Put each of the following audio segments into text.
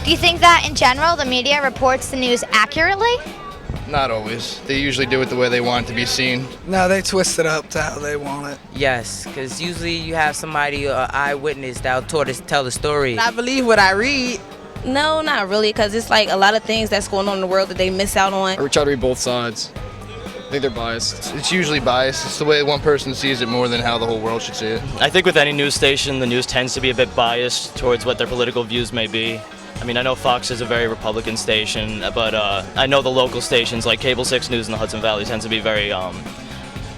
Do you think that in general the media reports the news accurately? Not always. They usually do it the way they want it to be seen. No, they twist it up to how they want it. Yes, because usually you have somebody, an eyewitness, that'll tell the story. I believe what I read. No, not really, because it's like a lot of things that's going on in the world that they miss out on. I try to read both sides. I think they're biased. It's usually biased. It's the way one person sees it more than how the whole world should see it. I think with any news station, the news tends to be a bit biased towards what their political views may be. I mean, I know Fox is a very Republican station, but I know the local stations like Cable 6 News in the Hudson Valley tend to be very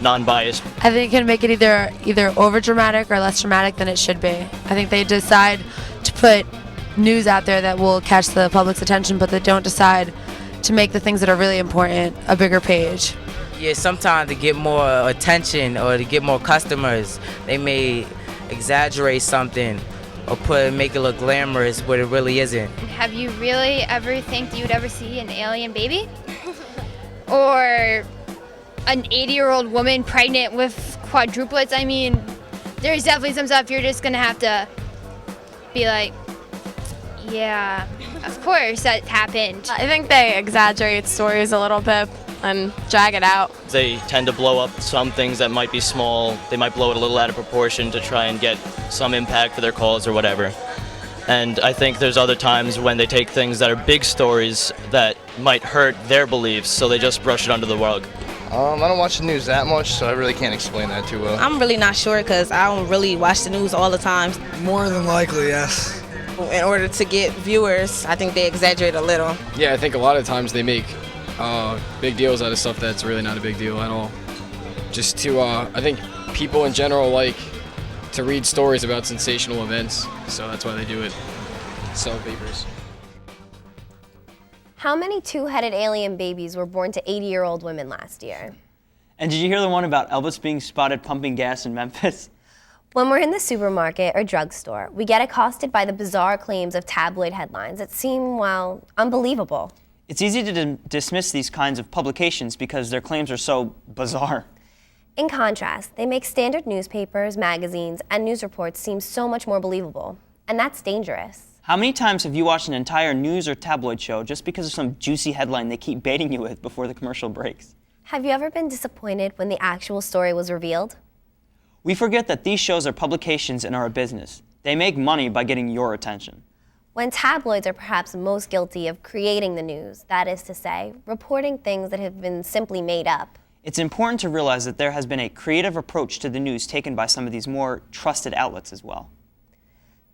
non-biased. I think it can make it either over-dramatic or less dramatic than it should be. I think they decide to put news out there that will catch the public's attention, but they don't decide to make the things that are really important a bigger page. Yeah, sometimes to get more attention or to get more customers, they may exaggerate something or make it look glamorous when it really isn't. Have you really ever think that you'd ever see an alien baby? Or an 80-year-old woman pregnant with quadruplets? I mean, there's definitely some stuff you're just gonna have to be like, yeah, of course that happened. I think they exaggerate stories a little bit and drag it out. They tend to blow up some things that might be small. They might blow it a little out of proportion to try and get some impact for their cause or whatever. And I think there's other times when they take things that are big stories that might hurt their beliefs, so they just brush it under the rug. I don't watch the news that much, so I really can't explain that too well. I'm really not sure because I don't really watch the news all the time. More than likely, yes. In order to get viewers, I think they exaggerate a little. Yeah, I think a lot of times they make big deals out of stuff that's really not a big deal at all. Just to, I think people in general like to read stories about sensational events, so that's why they do it. Sell papers. How many two-headed alien babies were born to 80-year-old women last year? And did you hear the one about Elvis being spotted pumping gas in Memphis? When we're in the supermarket or drugstore, we get accosted by the bizarre claims of tabloid headlines that seem, well, unbelievable. It's easy to dismiss these kinds of publications because their claims are so bizarre. In contrast, they make standard newspapers, magazines, and news reports seem so much more believable. And that's dangerous. How many times have you watched an entire news or tabloid show just because of some juicy headline they keep baiting you with before the commercial breaks? Have you ever been disappointed when the actual story was revealed? We forget that these shows are publications and are a business. They make money by getting your attention. When tabloids are perhaps most guilty of creating the news, that is to say, reporting things that have been simply made up. It's important to realize that there has been a creative approach to the news taken by some of these more trusted outlets as well.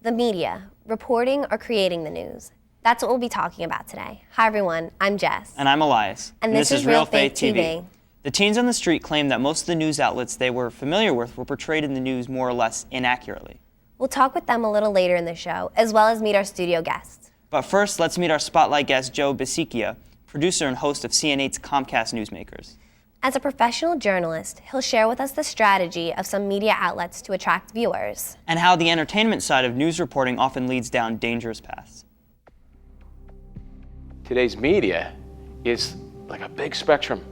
The media, reporting or creating the news. That's what we'll be talking about today. Hi everyone, I'm Jess. And I'm Elias. And this is Realfaith TV. The teens on the street claim that most of the news outlets they were familiar with were portrayed in the news more or less inaccurately. We'll talk with them a little later in the show, as well as meet our studio guests. But first, let's meet our spotlight guest, Joe Bisikia, producer and host of CN8's Comcast Newsmakers. As a professional journalist, he'll share with us the strategy of some media outlets to attract viewers. And how the entertainment side of news reporting often leads down dangerous paths. Today's media is like a big spectrum,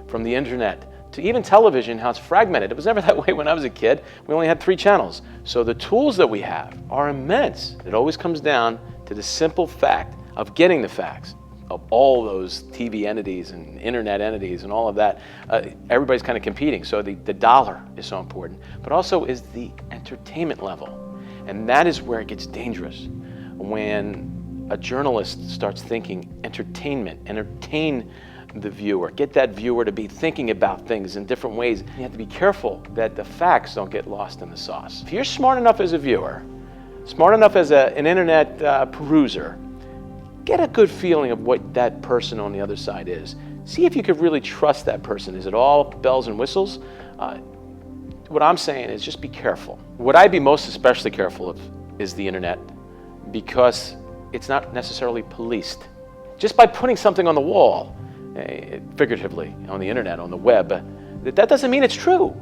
from the internet to even television, how it's fragmented. It was never that way when I was a kid. We only had 3 channels. So the tools that we have are immense. It always comes down to the simple fact of getting the facts of all those TV entities and internet entities and all of that. Everybody's kind of competing. So the dollar is so important, but also is the entertainment level. And that is where it gets dangerous. When a journalist starts thinking entertainment, entertain the viewer, get that viewer to be thinking about things in different ways. You have to be careful that the facts don't get lost in the sauce. If you're smart enough as a viewer, smart enough as an internet peruser, get a good feeling of what that person on the other side is. See if you could really trust that person. Is it all bells and whistles? What I'm saying is just be careful. What I'd be most especially careful of is the internet, because it's not necessarily policed. Just by putting something on the wall, figuratively, on the internet, on the web, that doesn't mean it's true.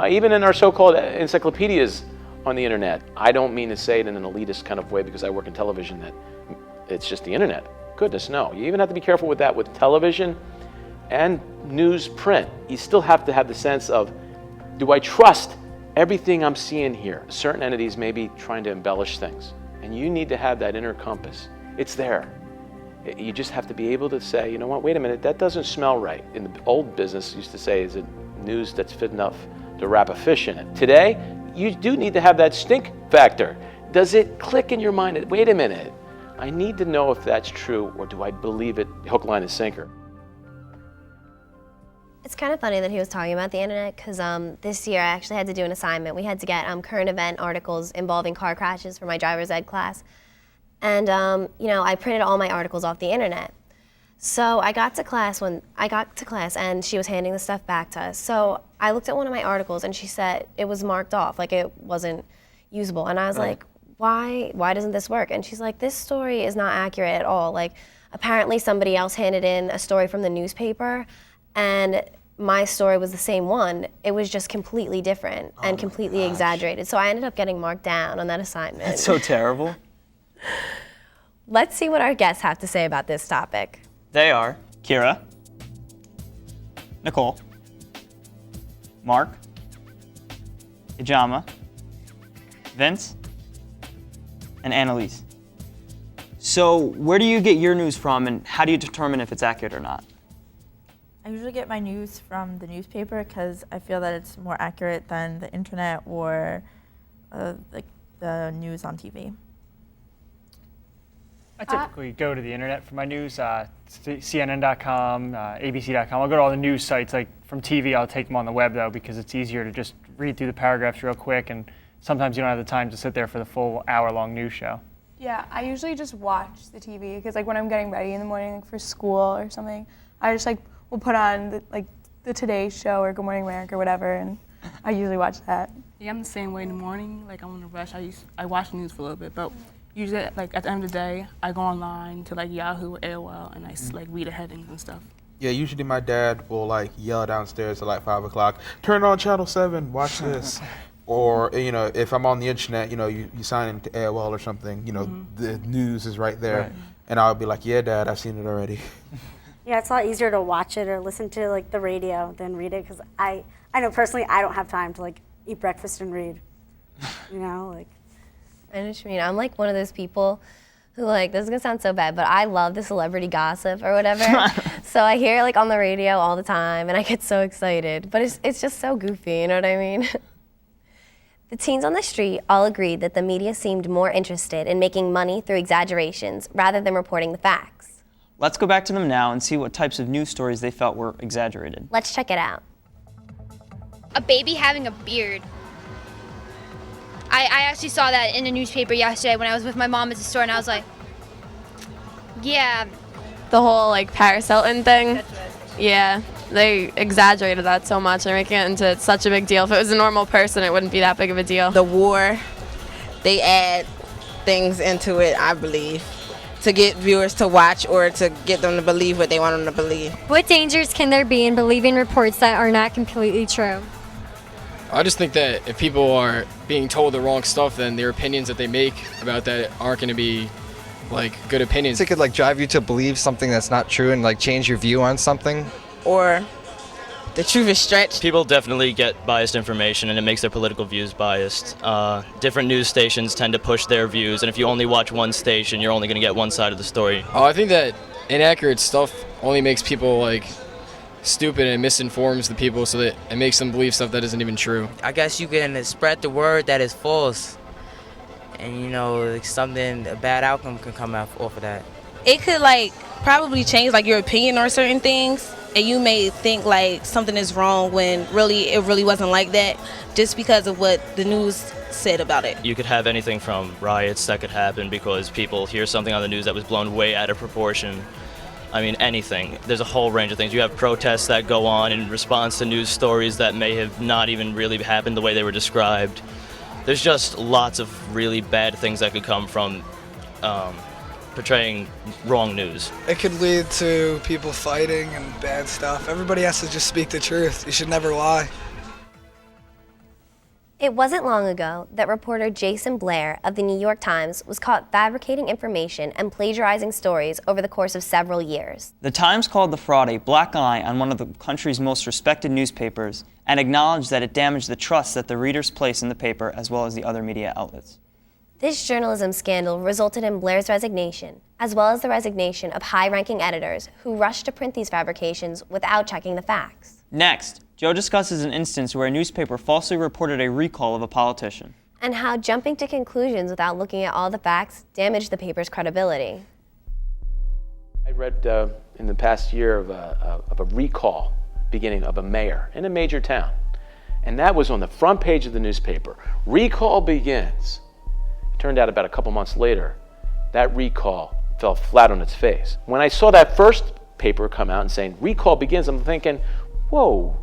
Even in our so-called encyclopedias on the internet, I don't mean to say it in an elitist kind of way because I work in television that it's just the internet. Goodness, no. You even have to be careful with that with television and newsprint. You still have to have the sense of, do I trust everything I'm seeing here? Certain entities may be trying to embellish things, and you need to have that inner compass. It's there. You just have to be able to say, you know what, wait a minute, that doesn't smell right. In the old business, used to say, is it news that's fit enough to wrap a fish in it? Today, you do need to have that stink factor. Does it click in your mind that, wait a minute, I need to know if that's true, or do I believe it hook, line, and sinker? It's kind of funny that he was talking about the internet, because this year I actually had to do an assignment. We had to get current event articles involving car crashes for my driver's ed class. And I printed all my articles off the internet. So I got to class and she was handing the stuff back to us. So I looked at one of my articles and she said it was marked off, like it wasn't usable. And I was like, why doesn't this work? And she's like, this story is not accurate at all. Like, apparently somebody else handed in a story from the newspaper and my story was the same one. It was just completely different and completely exaggerated. So I ended up getting marked down on that assignment. That's so terrible. Let's see what our guests have to say about this topic. They are Kira, Nicole, Mark, Ijama, Vince, and Annalise. So where do you get your news from, and how do you determine if it's accurate or not? I usually get my news from the newspaper because I feel that it's more accurate than the internet or like the news on TV. I typically go to the internet for my news, CNN.com, ABC.com. I'll go to all the news sites. Like from TV, I'll take them on the web though, because it's easier to just read through the paragraphs real quick, and sometimes you don't have the time to sit there for the full hour-long news show. Yeah, I usually just watch the TV because like when I'm getting ready in the morning like, for school or something, I just like will put on the Today Show or Good Morning America or whatever, and I usually watch that. Yeah, I'm the same way in the morning. Like I'm in a rush. I watch the news for a little bit, but usually like at the end of the day, I go online to like Yahoo or AOL and I like read the headings and stuff. Yeah, usually my dad will like yell downstairs at like 5 o'clock, turn on channel 7, watch this. Or, if I'm on the internet, you sign into AOL or something, the news is right there. Right. And I'll be like, yeah, Dad, I've seen it already. Yeah, it's a lot easier to watch it or listen to like the radio than read it, because I know personally I don't have time to like eat breakfast and read, I know what you mean. I'm like one of those people who like, this is gonna sound so bad, but I love the celebrity gossip or whatever. So I hear it like on the radio all the time and I get so excited, but it's just so goofy, you know what I mean? The teens on the street all agreed that the media seemed more interested in making money through exaggerations rather than reporting the facts. Let's go back to them now and see what types of news stories they felt were exaggerated. Let's check it out. A baby having a beard. I actually saw that in a newspaper yesterday when I was with my mom at the store, and I was like, yeah. The whole like Paris Hilton thing. Yeah, they exaggerated that so much. They're making it into such a big deal. If it was a normal person, it wouldn't be that big of a deal. The war, they add things into it, I believe, to get viewers to watch or to get them to believe what they want them to believe. What dangers can there be in believing reports that are not completely true? I just think that if people are being told the wrong stuff, then their opinions that they make about that aren't going to be like good opinions. It could like drive you to believe something that's not true and like change your view on something. Or the truth is stretched. People definitely get biased information, and it makes their political views biased. Different news stations tend to push their views, and if you only watch one station, you're only going to get one side of the story. Oh, I think that inaccurate stuff only makes people like stupid and misinforms the people, so that it makes them believe stuff that isn't even true. I guess you can spread the word that is false, and like something, a bad outcome can come off of that. It could like probably change like your opinion on certain things, and you may think like something is wrong when it really wasn't like that, just because of what the news said about it. You could have anything from riots that could happen because people hear something on the news that was blown way out of proportion. I mean, anything. There's a whole range of things. You have protests that go on in response to news stories that may have not even really happened the way they were described. There's just lots of really bad things that could come from portraying wrong news. It could lead to people fighting and bad stuff. Everybody has to just speak the truth. You should never lie. It wasn't long ago that reporter Jason Blair of the New York Times was caught fabricating information and plagiarizing stories over the course of several years. The Times called the fraud a black eye on one of the country's most respected newspapers and acknowledged that it damaged the trust that the readers place in the paper as well as the other media outlets. This journalism scandal resulted in Blair's resignation, as well as the resignation of high-ranking editors who rushed to print these fabrications without checking the facts. Next, Joe discusses an instance where a newspaper falsely reported a recall of a politician. And how jumping to conclusions without looking at all the facts damaged the paper's credibility. I read in the past year of a recall beginning of a mayor in a major town. And that was on the front page of the newspaper. Recall begins. It turned out about a couple months later, that recall fell flat on its face. When I saw that first paper come out and saying, recall begins, I'm thinking, whoa,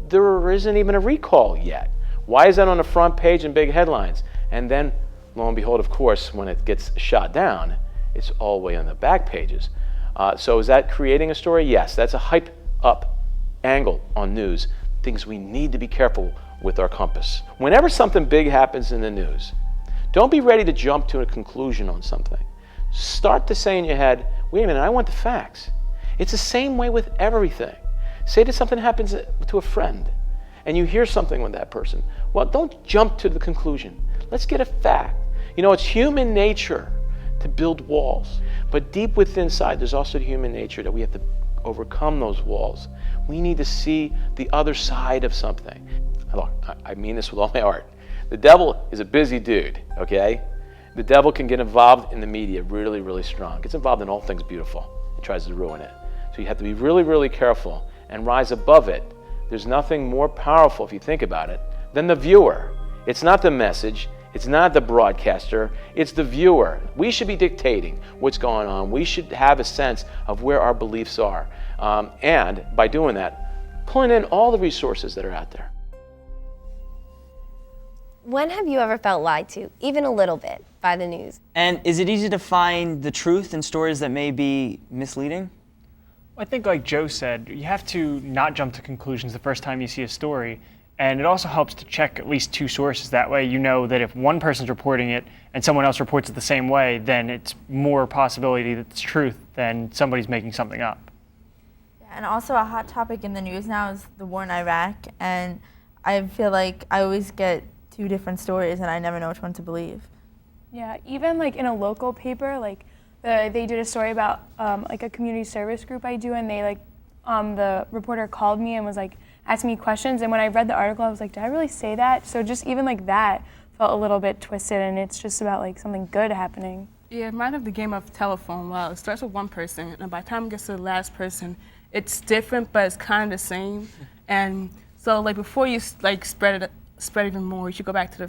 there isn't even a recall yet. Why is that on the front page in big headlines? And then, lo and behold, of course, when it gets shot down, it's all the way on the back pages. So is that creating a story? Yes, that's a hype up angle on news, things we need to be careful with our compass. Whenever something big happens in the news, don't be ready to jump to a conclusion on something. Start to say in your head, wait a minute, I want the facts. It's the same way with everything. Say that something happens to a friend and you hear something with that person. Well, don't jump to the conclusion. Let's get a fact. You know, it's human nature to build walls, but deep within inside, there's also human nature that we have to overcome those walls. We need to see the other side of something. Look, I mean this with all my heart. The devil is a busy dude, okay? The devil can get involved in the media really, really strong. Gets involved in all things beautiful and tries to ruin it. So you have to be really, really careful and rise above it. There's nothing more powerful, if you think about it, than the viewer. It's not the message. It's not the broadcaster. It's the viewer. We should be dictating what's going on. We should have a sense of where our beliefs are. And by doing that, pulling in all the resources that are out there. When have you ever felt lied to, even a little bit, by the news? And is it easy to find the truth in stories that may be misleading? I think like Joe said, you have to not jump to conclusions the first time you see a story. And it also helps to check at least two sources. That way you know that if one person's reporting it and someone else reports it the same way, then it's more possibility that it's truth than somebody's making something up. And also a hot topic in the news now is the war in Iraq. And I feel like I always get two different stories and I never know which one to believe. Yeah, even like in a local paper, like they did a story about like a community service group I do, and they like the reporter called me and was like asking me questions, and when I read the article I was like, did I really say that? So just even like that felt a little bit twisted, and it's just about like something good happening. Yeah, it reminds me of the game of telephone. Well, it starts with one person, and by the time it gets to the last person, it's different, but it's kind of the same. And so like before you like spread even more, you should go back to the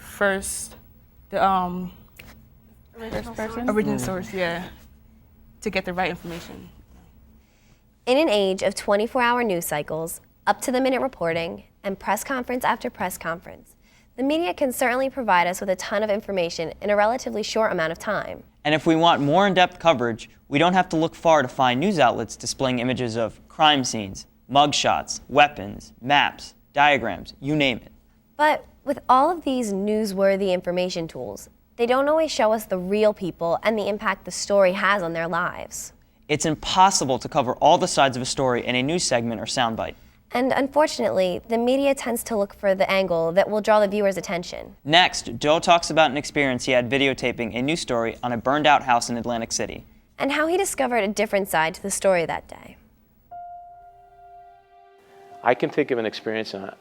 original source, yeah, to get the right information. In an age of 24-hour news cycles, up-to-the-minute reporting, and press conference after press conference, the media can certainly provide us with a ton of information in a relatively short amount of time. And if we want more in-depth coverage, we don't have to look far to find news outlets displaying images of crime scenes, mugshots, weapons, maps, diagrams, you name it. But with all of these newsworthy information tools, they don't always show us the real people and the impact the story has on their lives. It's impossible to cover all the sides of a story in a news segment or soundbite. And unfortunately, the media tends to look for the angle that will draw the viewer's attention. Next, Joe talks about an experience he had videotaping a news story on a burned out house in Atlantic City. And how he discovered a different side to the story that day. I can think of an experience, and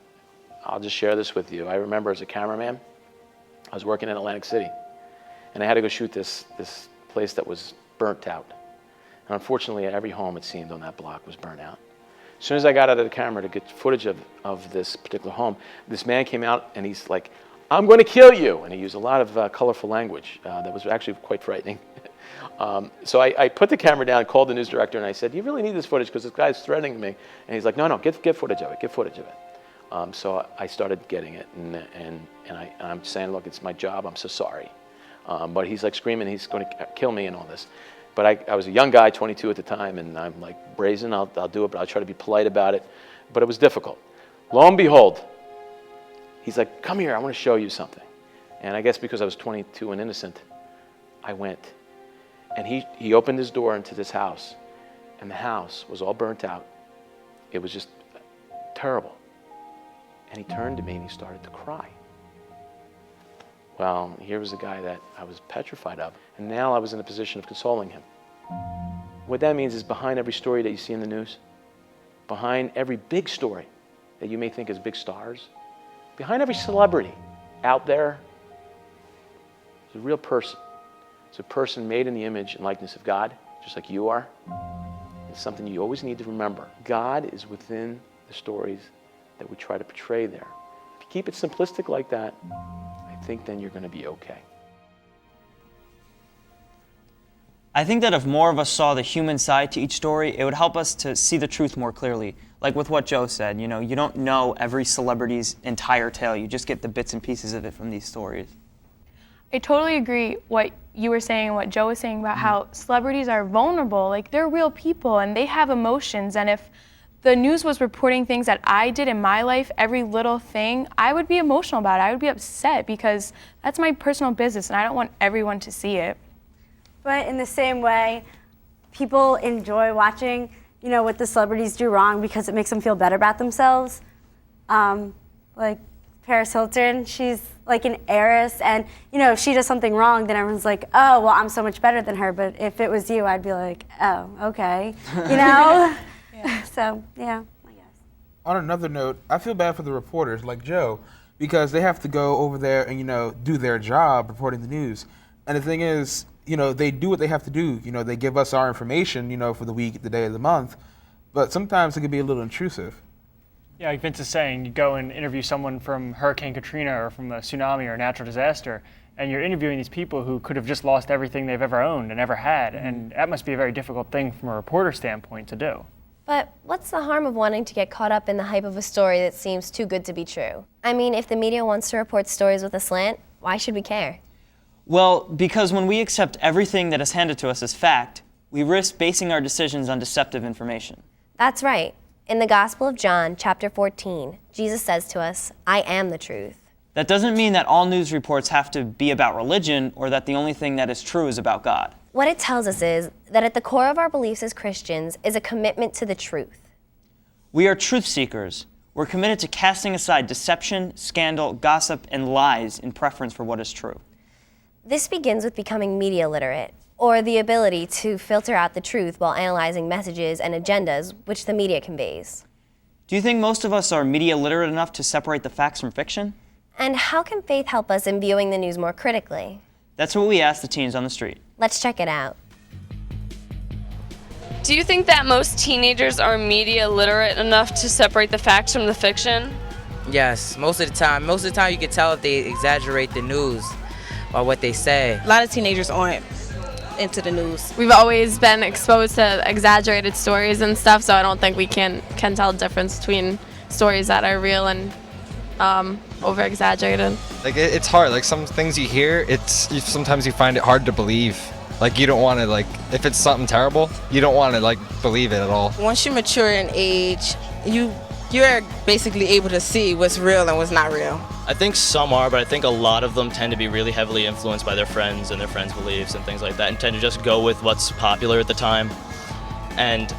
I'll just share this with you. I remember as a cameraman, I was working in Atlantic City, and I had to go shoot this place that was burnt out. And unfortunately, every home, it seemed, on that block was burnt out. As soon as I got out of the camera to get footage of this particular home, this man came out and he's like, "I'm going to kill you." And he used a lot of colorful language that was actually quite frightening. So I put the camera down, called the news director, and I said, "You really need this footage because this guy's threatening me." And he's like, "No, get footage of it, get footage of it." So I started getting it, and I'm saying, "Look, it's my job, I'm so sorry." But he's like screaming, he's going to kill me and all this. But I was a young guy, 22 at the time, and I'm like brazen, I'll do it, but I'll try to be polite about it. But it was difficult. Lo and behold, he's like, "Come here, I want to show you something." And I guess because I was 22 and innocent, I went. And he opened his door into this house, and the house was all burnt out. It was just terrible. And he turned to me and he started to cry. Well, here was a guy that I was petrified of, and now I was in a position of consoling him. What that means is behind every story that you see in the news, behind every big story that you may think is big stars, behind every celebrity out there, is a real person. It's a person made in the image and likeness of God, just like you are. It's something you always need to remember. God is within the stories that we try to portray there. If you keep it simplistic like that, I think then you're going to be okay. I think that if more of us saw the human side to each story, it would help us to see the truth more clearly. Like with what Joe said, you know, you don't know every celebrity's entire tale. You just get the bits and pieces of it from these stories. I totally agree what you were saying and what Joe was saying about how celebrities are vulnerable. Like, they're real people and they have emotions. And if the news was reporting things that I did in my life, every little thing, I would be emotional about it. I would be upset because that's my personal business and I don't want everyone to see it. But in the same way, people enjoy watching, you know, what the celebrities do wrong because it makes them feel better about themselves. Like Paris Hilton, she's like an heiress, and you know, if she does something wrong, then everyone's like, oh, well, I'm so much better than her. But if it was you, I'd be like, oh, okay, you know? So, yeah, I guess. On another note, I feel bad for the reporters like Joe because they have to go over there and, you know, do their job reporting the news. And the thing is, you know, they do what they have to do. You know, they give us our information, you know, for the week, the day of the month. But sometimes it can be a little intrusive. Yeah, like Vince is saying, you go and interview someone from Hurricane Katrina or from a tsunami or a natural disaster, and you're interviewing these people who could have just lost everything they've ever owned and ever had, and that must be a very difficult thing from a reporter standpoint to do. But what's the harm of wanting to get caught up in the hype of a story that seems too good to be true? I mean, if the media wants to report stories with a slant, why should we care? Well, because when we accept everything that is handed to us as fact, we risk basing our decisions on deceptive information. That's right. In the Gospel of John, chapter 14, Jesus says to us, I am the truth. That doesn't mean that all news reports have to be about religion or that the only thing that is true is about God. What it tells us is that at the core of our beliefs as Christians is a commitment to the truth. We are truth seekers. We're committed to casting aside deception, scandal, gossip, and lies in preference for what is true. This begins with becoming media literate, or the ability to filter out the truth while analyzing messages and agendas which the media conveys. Do you think most of us are media literate enough to separate the facts from fiction? And how can faith help us in viewing the news more critically? That's what we asked the teens on the street. Let's check it out. Do you think that most teenagers are media literate enough to separate the facts from the fiction? Yes, most of the time. Most of the time you can tell if they exaggerate the news or what they say. A lot of teenagers aren't into the news. We've always been exposed to exaggerated stories and stuff, so I don't think we can tell the difference between stories that are real and over-exaggerated. Like it's hard. Like some things you hear, sometimes you find it hard to believe. Like you don't want to if it's something terrible, you don't want to believe it at all. Once you mature in age, you're basically able to see what's real and what's not real. I think some are, but I think a lot of them tend to be really heavily influenced by their friends and their friends' beliefs and things like that, and tend to just go with what's popular at the time. And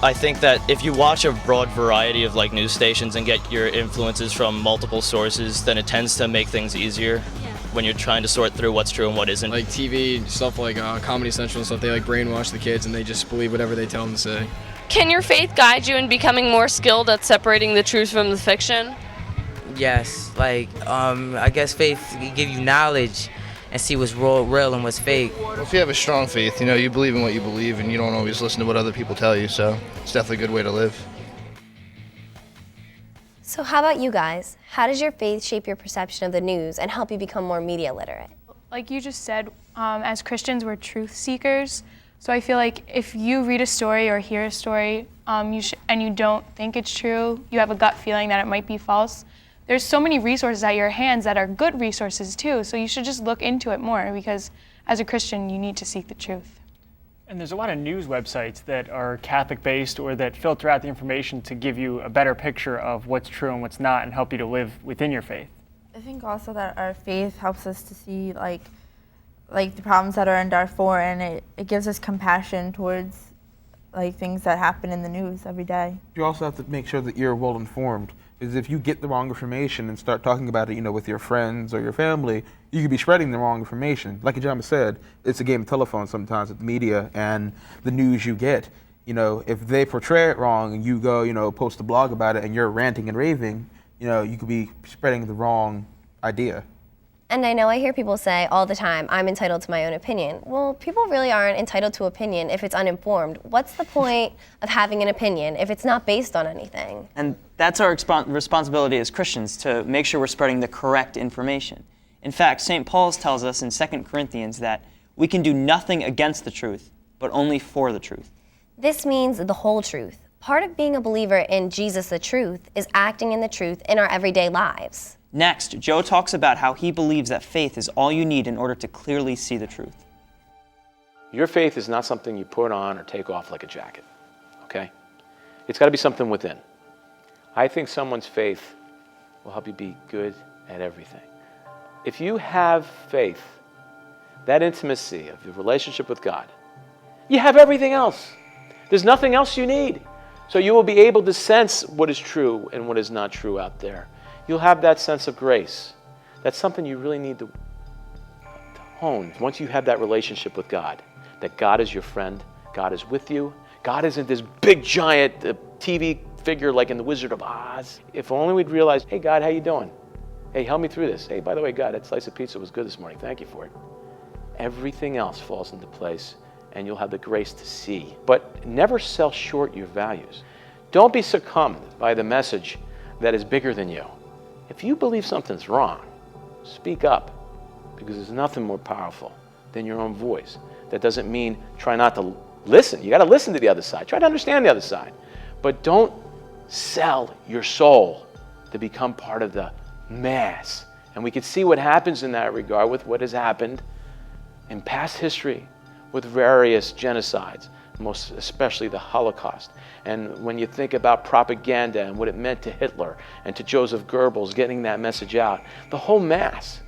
I think that if you watch a broad variety of news stations and get your influences from multiple sources, then it tends to make things easier when you're trying to sort through what's true and what isn't. Like TV, stuff like Comedy Central and stuff, they brainwash the kids and they just believe whatever they tell them to say. Can your faith guide you in becoming more skilled at separating the truth from the fiction? Yes, I guess faith can give you knowledge and see what's real and what's fake. Well, if you have a strong faith, you believe in what you believe and you don't always listen to what other people tell you, so it's definitely a good way to live. So how about you guys? How does your faith shape your perception of the news and help you become more media literate? Like you just said, as Christians, we're truth seekers. So I feel like if you read a story or hear a story and you don't think it's true, you have a gut feeling that it might be false, there's so many resources at your hands that are good resources too. So you should just look into it more because as a Christian, you need to seek the truth. And there's a lot of news websites that are Catholic-based or that filter out the information to give you a better picture of what's true and what's not and help you to live within your faith. I think also that our faith helps us to see like the problems that are in Darfur, and it gives us compassion towards like things that happen in the news every day. You also have to make sure that you're well informed. Because if you get the wrong information and start talking about it, with your friends or your family, you could be spreading the wrong information. Like Ajama said, it's a game of telephone sometimes with the media and the news you get. If they portray it wrong and you go, post a blog about it and you're ranting and raving, you could be spreading the wrong idea. And I know I hear people say all the time, I'm entitled to my own opinion. Well, people really aren't entitled to opinion if it's uninformed. What's the point of having an opinion if it's not based on anything? And that's our responsibility as Christians, to make sure we're spreading the correct information. In fact, St. Paul tells us in 2 Corinthians that we can do nothing against the truth, but only for the truth. This means the whole truth. Part of being a believer in Jesus the truth is acting in the truth in our everyday lives. Next, Joe talks about how he believes that faith is all you need in order to clearly see the truth. Your faith is not something you put on or take off like a jacket, okay? It's got to be something within. I think someone's faith will help you be good at everything. If you have faith, that intimacy of your relationship with God, you have everything else. There's nothing else you need. So you will be able to sense what is true and what is not true out there. You'll have that sense of grace. That's something you really need to hone once you have that relationship with God, that God is your friend, God is with you. God isn't this big giant TV figure like in The Wizard of Oz. If only we'd realize, hey God, how you doing? Hey, help me through this. Hey, by the way, God, that slice of pizza was good this morning. Thank you for it. Everything else falls into place and you'll have the grace to see. But never sell short your values. Don't be succumbed by the message that is bigger than you. If you believe something's wrong, speak up, because there's nothing more powerful than your own voice. That doesn't mean try not to listen. You got to listen to the other side. Try to understand the other side. But don't sell your soul to become part of the mass. And we can see what happens in that regard with what has happened in past history with various genocides, most especially the Holocaust. And when you think about propaganda and what it meant to Hitler and to Joseph Goebbels getting that message out, the whole mass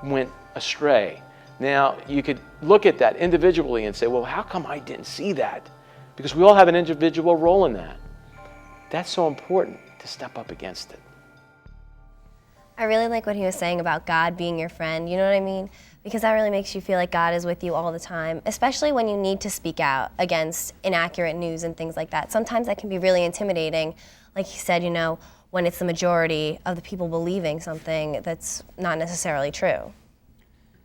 went astray. Now, you could look at that individually and say, well, how come I didn't see that? Because we all have an individual role in that. That's so important to step up against it. I really like what he was saying about God being your friend, you know what I mean? Because that really makes you feel like God is with you all the time, especially when you need to speak out against inaccurate news and things like that. Sometimes that can be really intimidating, like he said, when it's the majority of the people believing something that's not necessarily true.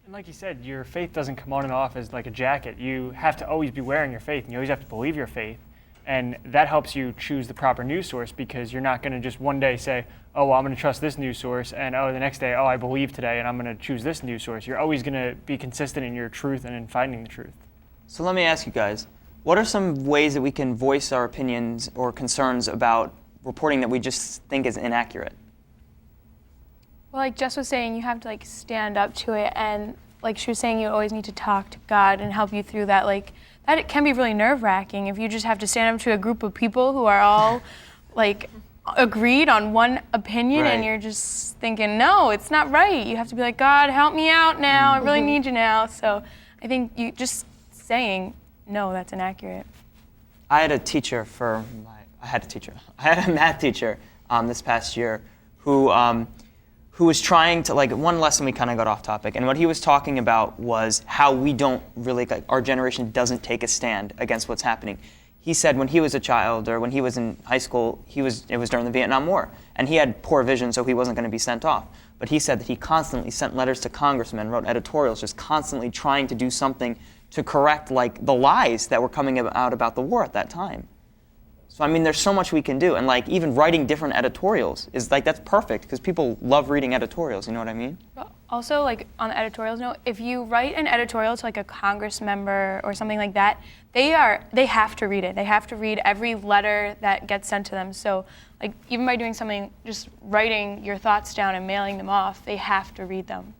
And like you said, your faith doesn't come on and off as like a jacket. You have to always be wearing your faith, and you always have to believe your faith. And that helps you choose the proper news source, because you're not going to just one day say, oh, well, I'm going to trust this news source, and the next day, I believe today, and I'm going to choose this news source. You're always going to be consistent in your truth and in finding the truth. So let me ask you guys, what are some ways that we can voice our opinions or concerns about reporting that we just think is inaccurate? Well, like Jess was saying, you have to stand up to it, and like she was saying, you always need to talk to God and help you through that. That it can be really nerve-wracking if you just have to stand up to a group of people who are all agreed on one opinion, right, and you're just thinking, no, it's not right. You have to be like, God, help me out now. I really need you now. So I think you just saying, no, that's inaccurate. I had a math teacher this past year who was trying to, one lesson we kind of got off topic, and what he was talking about was how we don't really, our generation doesn't take a stand against what's happening. He said when he was a child, or when he was in high school, it was during the Vietnam War, and he had poor vision, so he wasn't going to be sent off. But he said that he constantly sent letters to congressmen, wrote editorials, just constantly trying to do something to correct the lies that were coming out about the war at that time. So I mean, there's so much we can do, and even writing different editorials is that's perfect, because people love reading editorials. You know what I mean? Also, on the editorials note, if you write an editorial to a Congress member or something like that, they have to read it. They have to read every letter that gets sent to them. So even by doing something, just writing your thoughts down and mailing them off, they have to read them.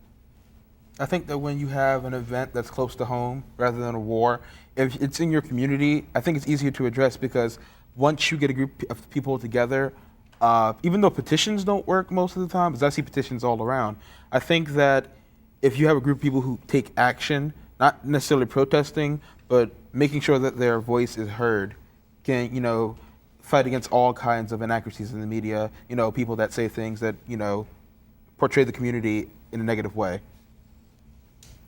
I think that when you have an event that's close to home rather than a war, if it's in your community, I think it's easier to address, because once you get a group of people together, even though petitions don't work most of the time, because I see petitions all around, I think that if you have a group of people who take action, not necessarily protesting, but making sure that their voice is heard, can, fight against all kinds of inaccuracies in the media, people that say things that, portray the community in a negative way?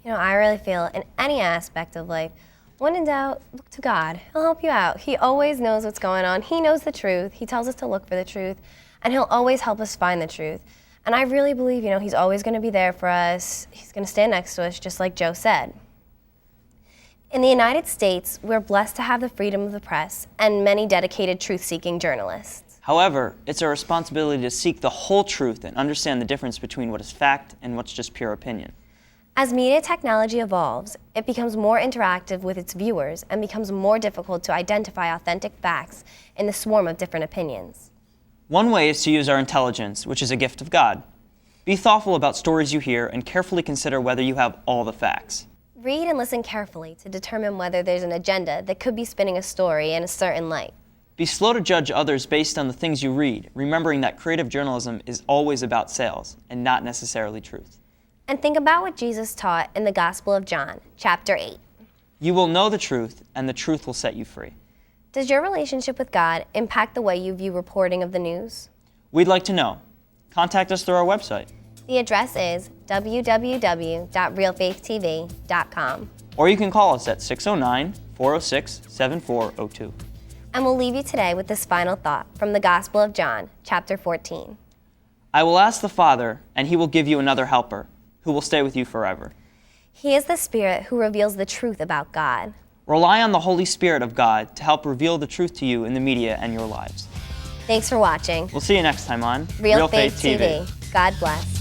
I really feel in any aspect of life, when in doubt, look to God. He'll help you out. He always knows what's going on. He knows the truth. He tells us to look for the truth, and he'll always help us find the truth. And I really believe, he's always going to be there for us. He's going to stand next to us, just like Joe said. In the United States, we're blessed to have the freedom of the press and many dedicated truth-seeking journalists. However, it's our responsibility to seek the whole truth and understand the difference between what is fact and what's just pure opinion. As media technology evolves, it becomes more interactive with its viewers and becomes more difficult to identify authentic facts in the swarm of different opinions. One way is to use our intelligence, which is a gift of God. Be thoughtful about stories you hear and carefully consider whether you have all the facts. Read and listen carefully to determine whether there's an agenda that could be spinning a story in a certain light. Be slow to judge others based on the things you read, remembering that creative journalism is always about sales and not necessarily truth. And think about what Jesus taught in the Gospel of John, chapter 8. You will know the truth, and the truth will set you free. Does your relationship with God impact the way you view reporting of the news? We'd like to know. Contact us through our website. The address is www.realfaithtv.com. Or you can call us at 609-406-7402. And we'll leave you today with this final thought from the Gospel of John, chapter 14. I will ask the Father, and he will give you another helper, who will stay with you forever. He is the Spirit who reveals the truth about God. Rely on the Holy Spirit of God to help reveal the truth to you in the media and your lives. Thanks for watching. We'll see you next time on Real Faith TV. God bless.